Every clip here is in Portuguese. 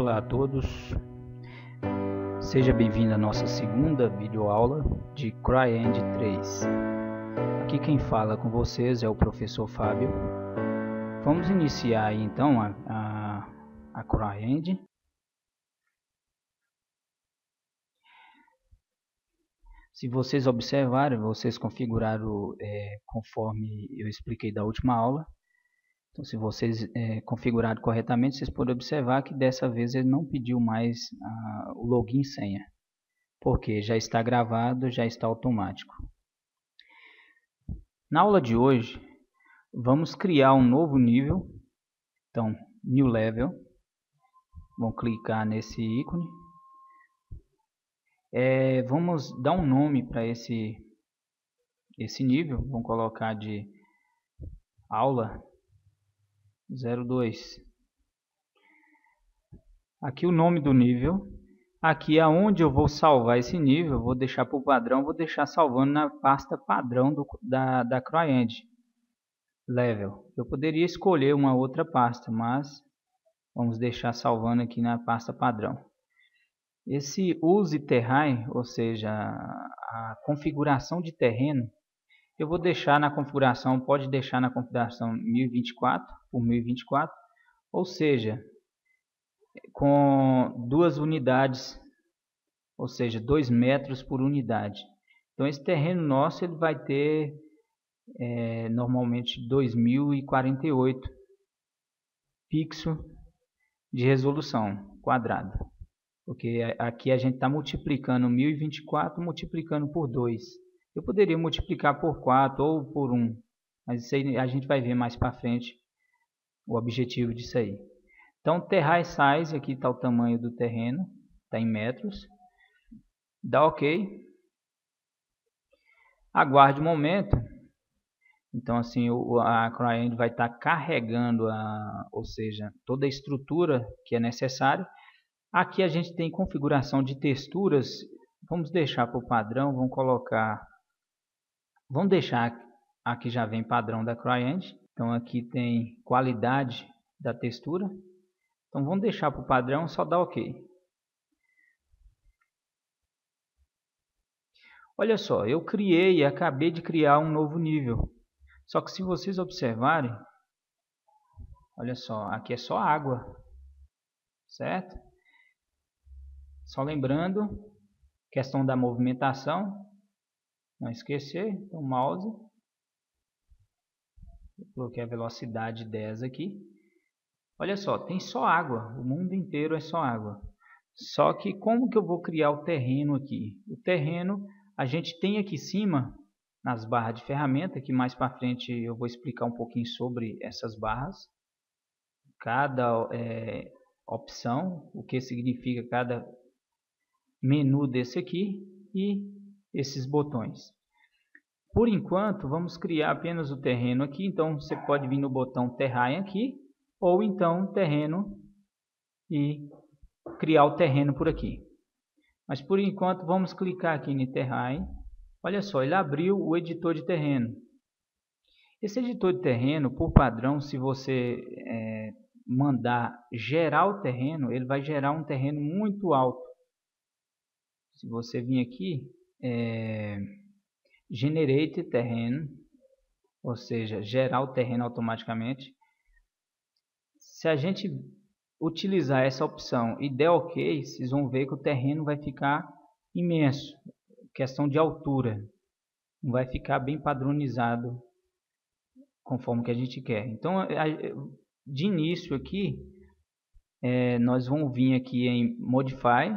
Olá a todos, seja bem-vindo à nossa segunda videoaula de CryEngine 3. Aqui quem fala com vocês é o professor Fábio. Vamos iniciar aí, então a CryEngine. Se vocês observarem, vocês configuraram conforme eu expliquei da última aula. Então, se vocês configuraram corretamente, vocês podem observar que dessa vez ele não pediu mais o login e senha, porque já está gravado, já está automático. Na aula de hoje, vamos criar um novo nível. Então, New Level. Vamos clicar nesse ícone. Vamos dar um nome para esse nível. Vamos colocar de aula 02. Aqui o nome do nível. Aqui aonde eu vou salvar esse nível, eu vou deixar por padrão, vou deixar salvando na pasta padrão da CryEngine Level. Eu poderia escolher uma outra pasta, mas vamos deixar salvando aqui na pasta padrão. Esse use terrain, ou seja, a configuração de terreno, eu vou deixar na configuração, pode deixar na configuração 1024 por 1024, ou seja, com 2 unidades, ou seja, 2 metros por unidade. Então esse terreno nosso ele vai ter normalmente 2048 pixels de resolução quadrada. Porque aqui a gente está multiplicando 1024 multiplicando por 2. Eu poderia multiplicar por 4 ou por 1, mas isso aí a gente vai ver mais para frente o objetivo disso aí. Então, terrain size, aqui está o tamanho do terreno, está em metros. Dá OK. Aguarde um momento. Então, assim, a CryEngine vai estar carregando, ou seja, toda a estrutura que é necessária. Aqui a gente tem configuração de texturas. Vamos deixar por padrão, vamos deixar aqui já vem padrão da CryEngine. Então aqui tem qualidade da textura. Então vamos deixar por padrão, só dá OK. Olha só, eu acabei de criar um novo nível. Só que se vocês observarem, olha só, aqui é só água, certo? Só lembrando, questão da movimentação, não esquecer, então mouse, eu coloquei a velocidade 10 aqui. Olha só, tem só água, o mundo inteiro é só água. Só que como que eu vou criar o terreno aqui? O terreno a gente tem aqui em cima, nas barras de ferramenta, que mais para frente eu vou explicar um pouquinho sobre essas barras. Cada opção, o que significa cada menu desse aqui e esses botões. Por enquanto, vamos criar apenas o terreno aqui. Então, você pode vir no botão terrain aqui, ou então terreno e criar o terreno por aqui. Mas por enquanto, vamos clicar aqui em terrain. Olha só, ele abriu o editor de terreno. Esse editor de terreno, por padrão, se você mandar gerar o terreno, ele vai gerar um terreno muito alto. Se você vir aqui, Generate terreno, ou seja, gerar o terreno automaticamente. Se a gente utilizar essa opção e der OK, vocês vão ver que o terreno vai ficar imenso. Questão de altura. Não vai ficar bem padronizado conforme que a gente quer. Então, de início aqui, nós vamos vir aqui em Modify,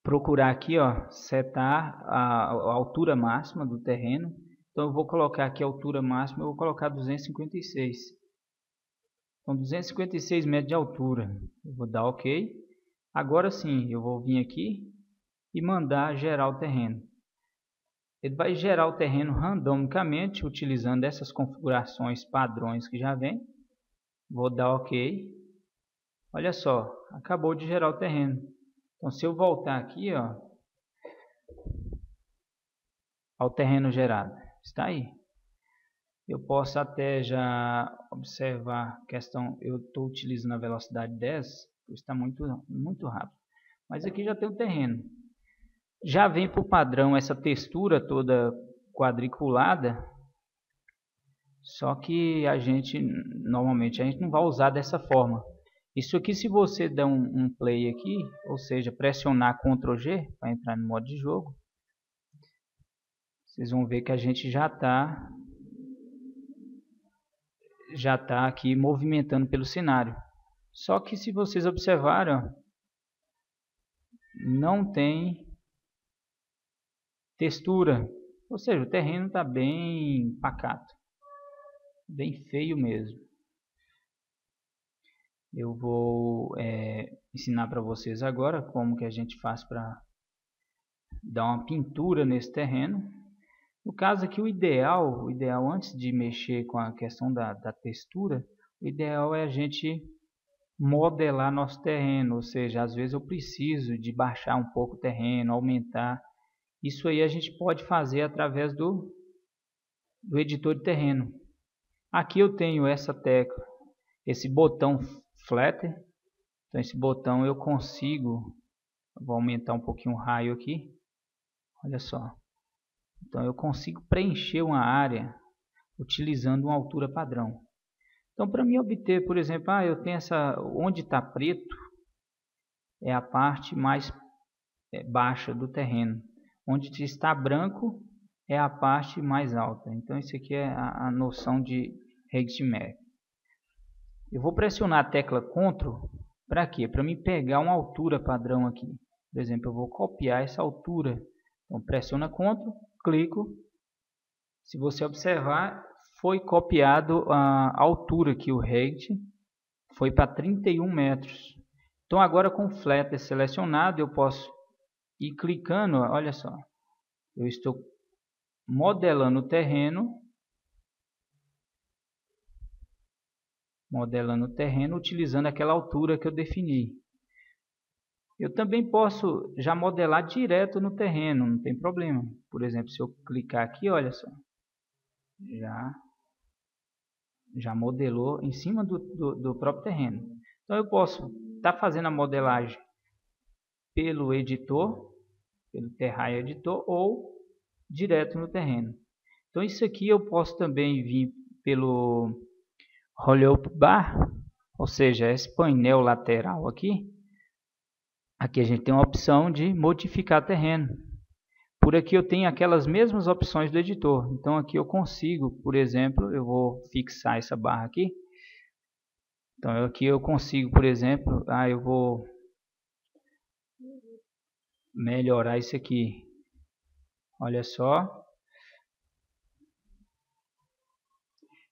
procurar aqui, ó, setar a altura máxima do terreno. Então eu vou colocar aqui a altura máxima, eu vou colocar 256. Então 256 metros de altura. Eu vou dar OK. Agora sim, eu vou vir aqui e mandar gerar o terreno. Ele vai gerar o terreno randomicamente, utilizando essas configurações padrões que já vem. Vou dar OK. Olha só, acabou de gerar o terreno. Então se eu voltar aqui, ó, ao terreno gerado, está aí. Eu posso até já observar a questão, eu estou utilizando a velocidade 10, Está muito rápido. Mas aqui já tem o terreno. Já vem por padrão essa textura toda quadriculada, só que normalmente a gente não vai usar dessa forma. Isso aqui, se você der um play aqui, ou seja, pressionar Ctrl G para entrar no modo de jogo, vocês vão ver que a gente já está aqui movimentando pelo cenário. Só que se vocês observarem, ó, não tem textura, ou seja, o terreno está bem pacato, bem feio mesmo. Eu vou ensinar para vocês agora como que a gente faz para dar uma pintura nesse terreno. No caso aqui, o ideal antes de mexer com a questão da textura, o ideal é a gente modelar nosso terreno, ou seja, às vezes eu preciso de baixar um pouco o terreno, aumentar. Isso aí a gente pode fazer através do editor de terreno. Aqui eu tenho essa tecla, esse botão Flatter. Então esse botão eu consigo, vou aumentar um pouquinho o raio aqui, olha só. Então eu consigo preencher uma área utilizando uma altura padrão. Então para mim obter, por exemplo, eu tenho onde está preto é a parte mais baixa do terreno. Onde está branco é a parte mais alta. Então isso aqui é a noção de Higgs-Map. Eu vou pressionar a tecla Ctrl para quê? Para mim pegar uma altura padrão aqui. Por exemplo, eu vou copiar essa altura. Então pressiona Ctrl, clico. Se você observar, foi copiado a altura que o Rect foi para 31 metros. Então agora com o Flatter selecionado eu posso ir clicando, olha só. Eu estou modelando o terreno. Utilizando aquela altura que eu defini. Eu também posso já modelar direto no terreno, não tem problema. Por exemplo, se eu clicar aqui, olha só, já modelou em cima do próprio terreno. Então eu posso estar fazendo a modelagem pelo editor, pelo Terraria Editor, ou direto no terreno. Então isso aqui eu posso também vir pelo Roll-Up Bar, ou seja, esse painel lateral aqui. Aqui a gente tem uma opção de modificar terreno. Por aqui eu tenho aquelas mesmas opções do editor. Então aqui eu consigo, por exemplo, eu vou fixar essa barra aqui. Então aqui eu consigo, por exemplo, eu vou melhorar isso aqui. Olha só.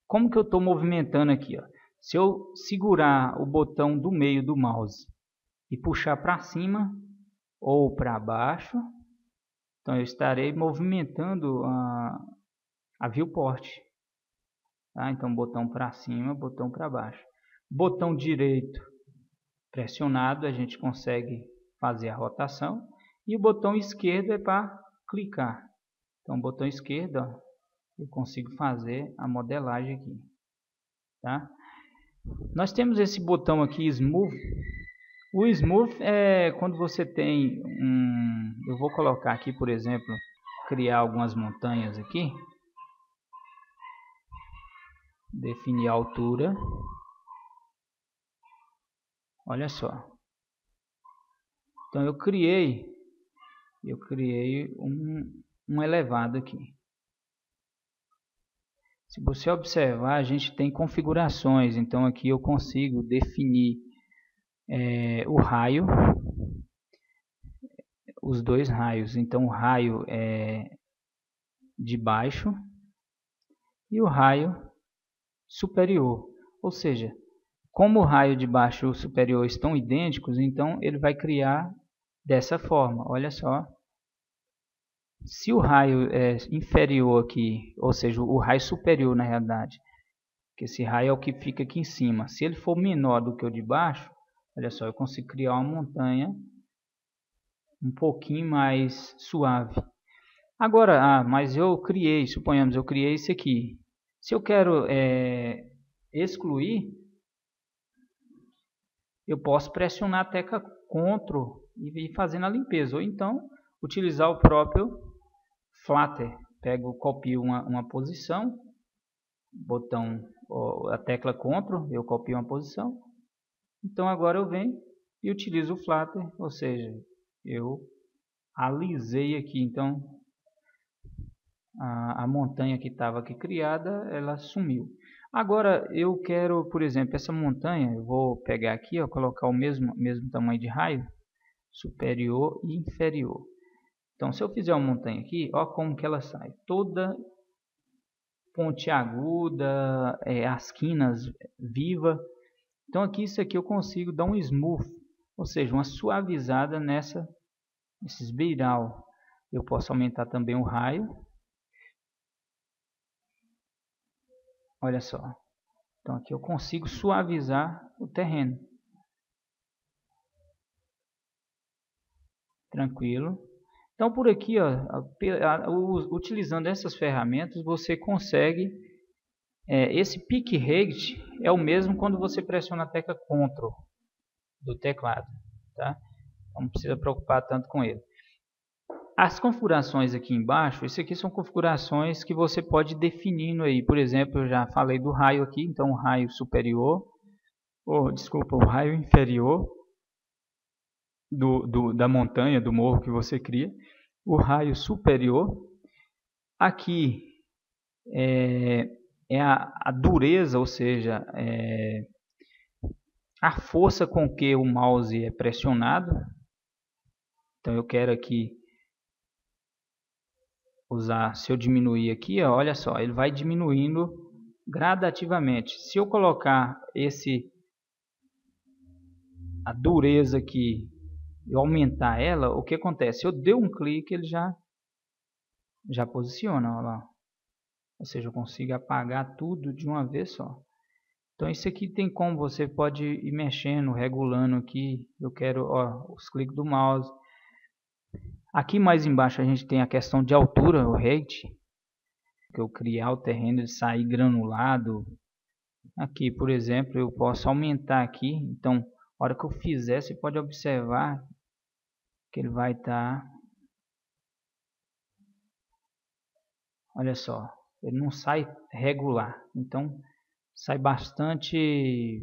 Como que eu estou movimentando aqui? Ó? Se eu segurar o botão do meio do mouse e puxar para cima ou para baixo, então eu estarei movimentando a viewport. Tá? Então botão para cima, botão para baixo. Botão direito pressionado, a gente consegue fazer a rotação. E o botão esquerdo é para clicar. Então botão esquerdo, ó, eu consigo fazer a modelagem aqui. Tá? Nós temos esse botão aqui, Smooth. O Smooth é quando você tem eu vou colocar aqui, por exemplo, criar algumas montanhas aqui. Definir a altura. Olha só. Então eu criei um elevado aqui. Se você observar, a gente tem configurações. Então aqui eu consigo definir o raio, os dois raios. Então o raio de baixo e o raio superior. Ou seja, como o raio de baixo e o superior estão idênticos, então ele vai criar dessa forma. Olha só. Se o raio é inferior aqui, ou seja, o raio superior na realidade, que esse raio é o que fica aqui em cima. Se ele for menor do que o de baixo, olha só, eu consigo criar uma montanha um pouquinho mais suave. Agora, mas suponhamos, eu criei isso aqui. Se eu quero excluir, eu posso pressionar a tecla Ctrl e ir fazendo a limpeza, ou então utilizar o próprio Flatter. Pego, copio uma posição, botão, a tecla Ctrl, eu copio uma posição. Então agora eu venho e utilizo o Flatter, ou seja, eu alisei aqui. Então a montanha que estava aqui criada, ela sumiu. Agora eu quero, por exemplo, essa montanha, eu vou pegar aqui, ó, colocar o mesmo tamanho de raio, superior e inferior. Então se eu fizer uma montanha aqui, ó como que ela sai, toda pontiaguda, as quinas viva. Então aqui, isso aqui eu consigo dar um smooth, ou seja, uma suavizada nesses beiral. Eu posso aumentar também o raio. Olha só. Então aqui eu consigo suavizar o terreno. Tranquilo. Então por aqui, ó, utilizando essas ferramentas, você consegue... esse peak rate é o mesmo quando você pressiona a tecla Ctrl do teclado. Tá? Não precisa preocupar tanto com ele. As configurações aqui embaixo, isso aqui são configurações que você pode ir definindo aí. Por exemplo, eu já falei do raio aqui, então o raio superior, desculpa, o raio inferior da montanha, do morro que você cria, o raio superior. Aqui é a dureza, ou seja, a força com que o mouse é pressionado. Então eu quero aqui usar, se eu diminuir aqui, ó, olha só, ele vai diminuindo gradativamente. Se eu colocar a dureza aqui, eu aumentar ela, o que acontece? Eu dei um clique, ele já posiciona, ó lá. Ou seja, eu consigo apagar tudo de uma vez só. Então isso aqui tem como você pode ir mexendo, regulando aqui. Eu quero, ó, os cliques do mouse. Aqui mais embaixo a gente tem a questão de altura, o height, que eu criar o terreno, ele sair granulado. Aqui, por exemplo, eu posso aumentar aqui. Então, na hora que eu fizer, você pode observar que ele vai estar... Olha só, ele não sai regular. Então, sai bastante...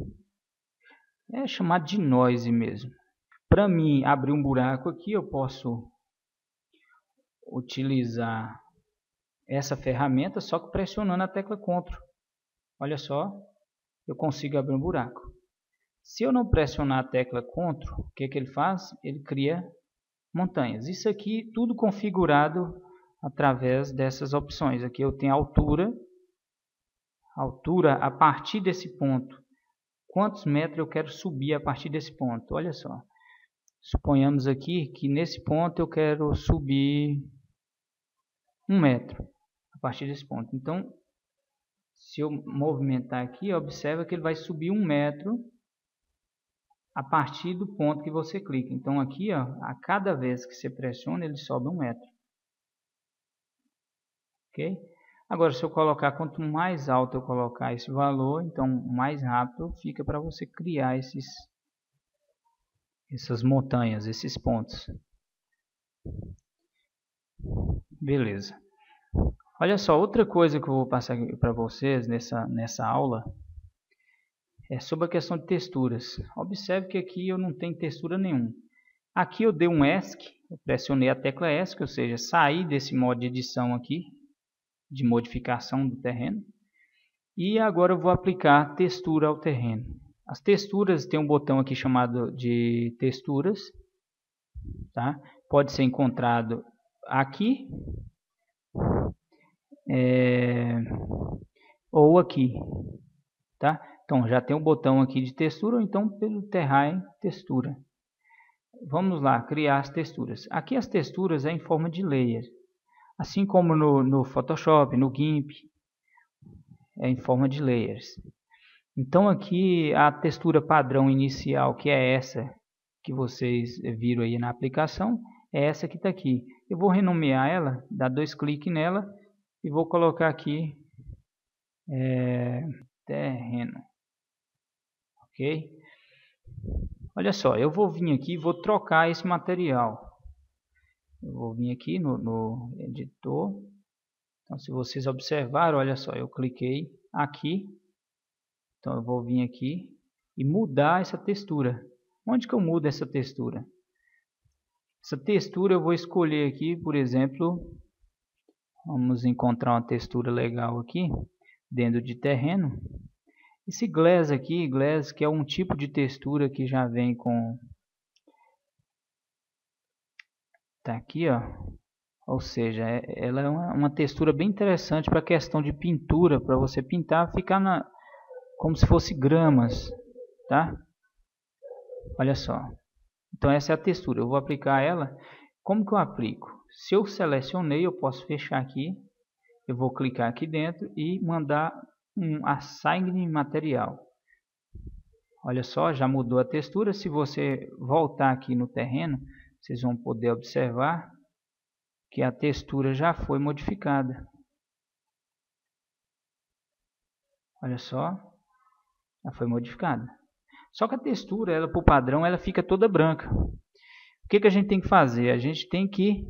é chamado de noise mesmo. Para mim abrir um buraco aqui, eu posso utilizar essa ferramenta só que pressionando a tecla Ctrl. Olha só, eu consigo abrir um buraco. Se eu não pressionar a tecla Ctrl, o que ele faz? Ele cria montanhas. Isso aqui tudo configurado através dessas opções. Aqui eu tenho a altura a partir desse ponto. Quantos metros eu quero subir a partir desse ponto? Olha só. Suponhamos aqui que nesse ponto eu quero subir 1 metro a partir desse ponto. Então, se eu movimentar aqui, observa que ele vai subir 1 metro a partir do ponto que você clica. Então aqui, ó, a cada vez que você pressiona, ele sobe 1 metro. Ok? Agora, se eu colocar, quanto mais alto eu colocar esse valor, então mais rápido fica para você criar essas montanhas, esses pontos. Beleza. Olha só, outra coisa que eu vou passar para vocês nessa aula é sobre a questão de texturas. Observe que aqui eu não tenho textura nenhuma. Aqui eu dei um ESC, eu pressionei a tecla ESC, ou seja, saí desse modo de edição aqui, de modificação do terreno. E agora eu vou aplicar textura ao terreno. As texturas, tem um botão aqui chamado de texturas, tá? Pode ser encontrado aqui ou aqui, tá? Então já tem um botão aqui de textura, ou então pelo Terrain textura. Vamos lá, criar as texturas. Aqui as texturas é em forma de layer, assim como no Photoshop, no GIMP, é em forma de layers. Então aqui a textura padrão inicial, que é essa que vocês viram aí na aplicação, é essa que está aqui. Eu vou renomear ela, dar 2 cliques nela e vou colocar aqui terreno. Ok? Olha só, eu vou vir aqui e vou trocar esse material. Eu vou vir aqui no editor. Então, se vocês observarem, olha só, eu cliquei aqui. Então, eu vou vir aqui e mudar essa textura. Onde que eu mudo essa textura? Essa textura eu vou escolher aqui, por exemplo, vamos encontrar uma textura legal aqui, dentro de terreno. Esse glass aqui, glass, que é um tipo de textura que já vem com... Tá aqui, ó. Ou seja, ela é uma textura bem interessante para a questão de pintura, para você pintar, ficar como se fosse gramas, tá? Olha só. Então essa é a textura. Eu vou aplicar ela. Como que eu aplico? Se eu selecionei, eu posso fechar aqui. Eu vou clicar aqui dentro e mandar um assign material. Olha só, já mudou a textura. Se você voltar aqui no terreno, vocês vão poder observar que a textura já foi modificada. Olha só, já foi modificada. Só que a textura, ela por padrão, ela fica toda branca. O que a gente tem que fazer? A gente tem que...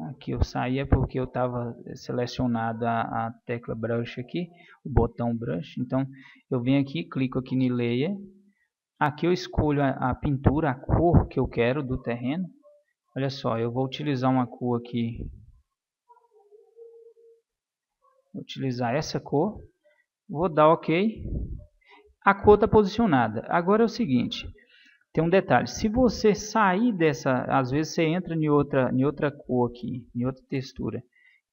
Aqui eu saí é porque eu estava selecionado a tecla brush aqui, o botão brush. Então eu venho aqui, clico aqui em layer. Aqui eu escolho a pintura, a cor que eu quero do terreno. Olha só, eu vou utilizar uma cor aqui. Vou utilizar essa cor. Vou dar OK. A cor está posicionada. Agora é o seguinte, tem um detalhe. Se você sair dessa, às vezes você entra em outra cor aqui, em outra textura.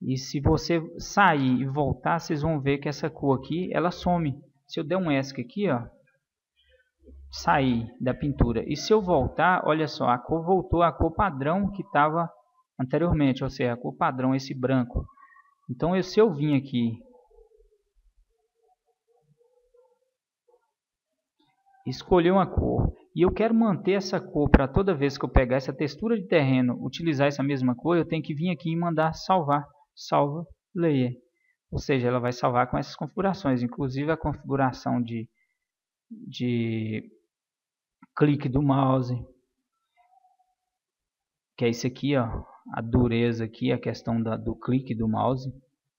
E se você sair e voltar, vocês vão ver que essa cor aqui, ela some. Se eu der um ESC aqui, ó, sair da pintura. E se eu voltar, olha só, a cor voltou à cor padrão que estava anteriormente, ou seja, a cor padrão, esse branco. Então, se eu vim aqui, escolher uma cor, e eu quero manter essa cor para toda vez que eu pegar essa textura de terreno, utilizar essa mesma cor, eu tenho que vir aqui e mandar salvar, salva layer. Ou seja, ela vai salvar com essas configurações, inclusive a configuração de clique do mouse, que é isso aqui, ó, a dureza aqui, a questão do clique do mouse,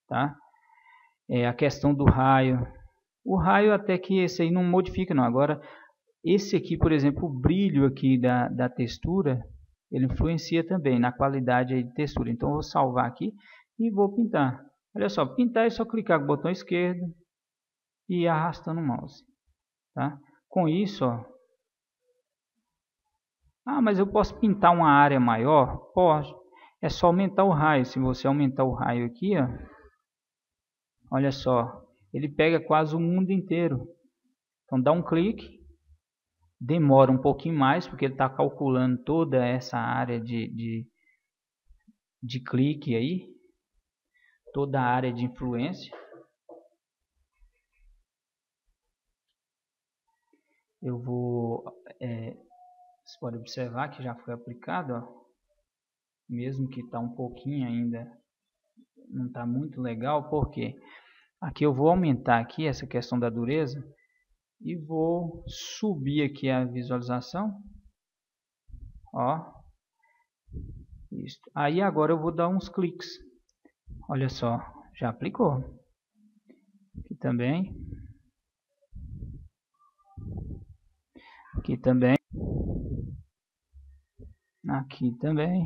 tá? A questão do raio. O raio até que esse aí não modifica não. Agora, esse aqui, por exemplo, o brilho aqui da textura, ele influencia também na qualidade aí de textura. Então, eu vou salvar aqui e vou pintar. Olha só, pintar é só clicar com o botão esquerdo e ir arrastando o mouse, tá? Com isso, ó. Ah, mas eu posso pintar uma área maior? Pode. É só aumentar o raio. Se você aumentar o raio aqui, ó, olha só, ele pega quase o mundo inteiro. Então dá um clique, demora um pouquinho mais, porque ele está calculando toda essa área de clique aí, toda a área de influência. Eu vou... você pode observar que já foi aplicado, ó, mesmo que está um pouquinho ainda, não está muito legal, porque aqui eu vou aumentar aqui essa questão da dureza e vou subir aqui a visualização, ó, isso. Aí agora eu vou dar uns cliques, olha só, já aplicou, aqui também, aqui também, aqui também.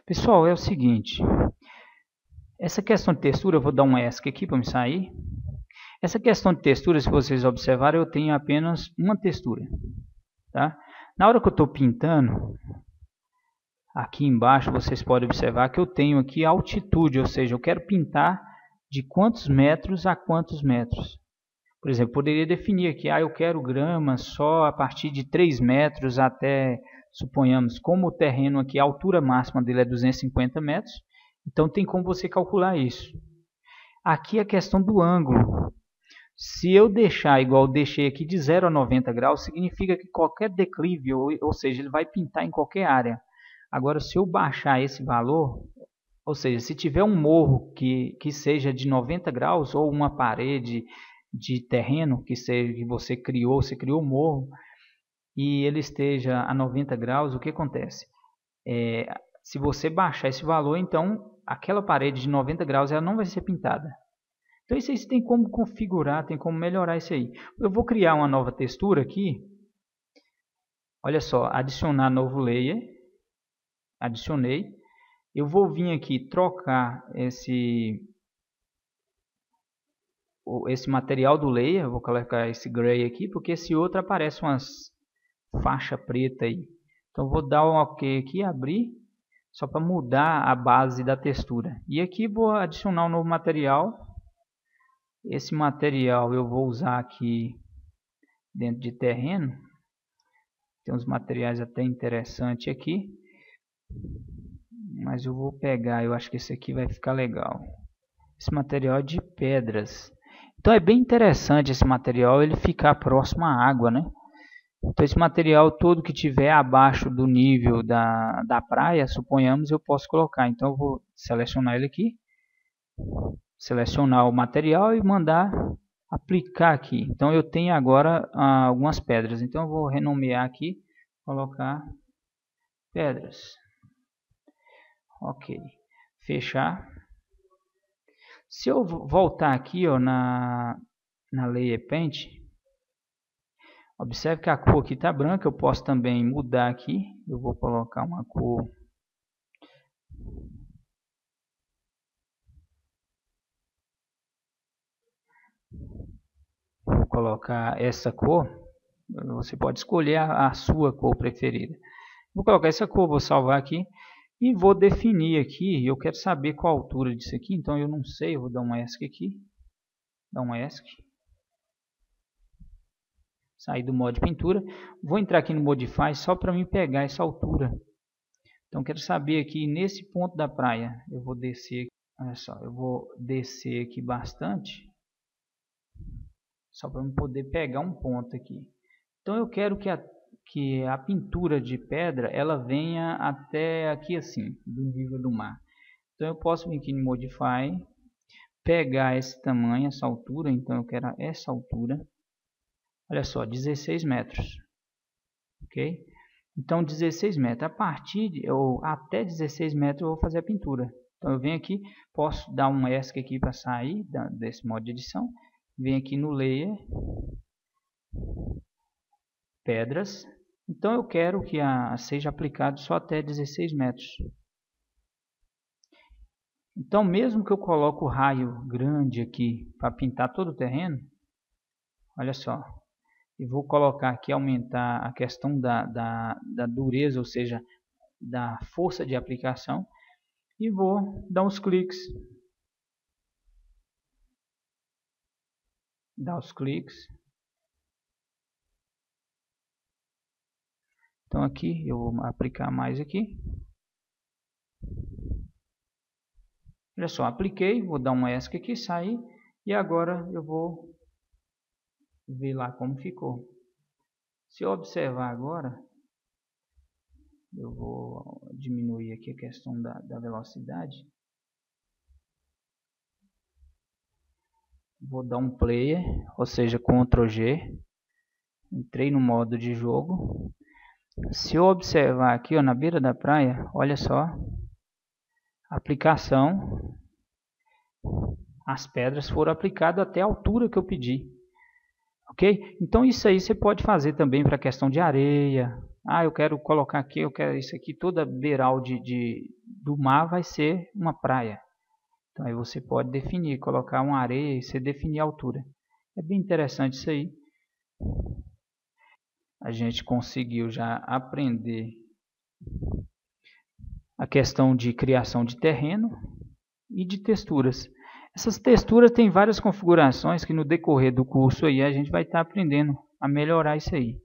Pessoal, é o seguinte, essa questão de textura, eu vou dar um ESC aqui para me sair. Essa questão de textura, se vocês observarem, eu tenho apenas uma textura, tá? Na hora que eu estou pintando, aqui embaixo vocês podem observar que eu tenho aqui a altitude, ou seja, eu quero pintar de quantos metros a quantos metros. Por exemplo, poderia definir aqui, eu quero grama só a partir de 3 metros até, suponhamos, como o terreno aqui, a altura máxima dele é 250 metros, então tem como você calcular isso. Aqui a questão do ângulo. Se eu deixar igual eu deixei aqui de 0 a 90 graus, significa que qualquer declive, ou seja, ele vai pintar em qualquer área. Agora, se eu baixar esse valor, Ou seja, se tiver um morro que seja de 90 graus ou uma parede de terreno que seja que você criou o morro e ele esteja a 90 graus, o que acontece? Se você baixar esse valor, então aquela parede de 90 graus ela não vai ser pintada. Então isso aí você tem como configurar, tem como melhorar isso aí. Eu vou criar uma nova textura aqui. Olha só, adicionar novo layer. Adicionei. Eu vou vir aqui trocar esse material do layer. Eu vou colocar esse gray aqui, porque esse outro aparece umas faixa preta aí. Então vou dar um OK aqui, abrir, só para mudar a base da textura. E aqui vou adicionar um novo material. Esse material eu vou usar aqui dentro de terreno. Tem uns materiais até interessantes aqui. Mas eu vou pegar, eu acho que esse aqui vai ficar legal. Esse material é de pedras. Então é bem interessante esse material, ele ficar próximo à água, né? Então esse material todo que tiver abaixo do nível da praia, suponhamos, eu posso colocar. Então eu vou selecionar ele aqui. Selecionar o material e mandar aplicar aqui. Então eu tenho agora algumas pedras. Então eu vou renomear aqui, colocar pedras. Ok, fechar. Se eu voltar aqui ó, na Layer Paint, observe que a cor aqui está branca. Eu posso também mudar aqui. Eu vou colocar uma cor colocar essa cor. Você pode escolher a sua cor preferida. Vou colocar essa cor, vou salvar aqui e vou definir aqui. Eu quero saber qual a altura disso aqui, então eu não sei. Eu vou dar um ESC aqui, dar um ESC, sair do modo de pintura. Vou entrar aqui no Modify só para me pegar essa altura. Então quero saber aqui nesse ponto da praia. Eu vou descer, olha só, eu vou descer aqui bastante. Só para eu poder pegar um ponto aqui. Então eu quero que a pintura de pedra ela venha até aqui assim, do nível do mar. Então eu posso vir aqui no Modify, pegar esse tamanho, essa altura. Então eu quero essa altura. Olha só, 16 metros. Ok? Então 16 metros. A partir até 16 metros eu vou fazer a pintura. Então eu venho aqui, posso dar um ESC aqui para sair desse modo de edição. Venho aqui no Layer, pedras. Então eu quero que seja aplicado só até 16 metros. Então mesmo que eu coloque o raio grande aqui para pintar todo o terreno, olha só, eu vou colocar aqui, aumentar a questão da dureza, ou seja, da força de aplicação, e vou dar uns cliques. Dar os cliques. Então aqui eu vou aplicar mais aqui. Olha só, apliquei, vou dar um ESC aqui, sair, e agora eu vou ver lá como ficou. Se eu observar agora, eu vou diminuir aqui a questão da velocidade. Vou dar um player, ou seja, Ctrl G. Entrei no modo de jogo. Se eu observar aqui ó, na beira da praia, olha só, aplicação, as pedras foram aplicadas até a altura que eu pedi. Ok? Então isso aí você pode fazer também para a questão de areia. Eu quero colocar aqui, eu quero isso aqui, toda beiral do mar vai ser uma praia. Então aí você pode definir, colocar uma areia e você definir a altura. É bem interessante isso aí. A gente conseguiu já aprender a questão de criação de terreno e de texturas. Essas texturas têm várias configurações que no decorrer do curso aí a gente vai estar aprendendo a melhorar isso aí.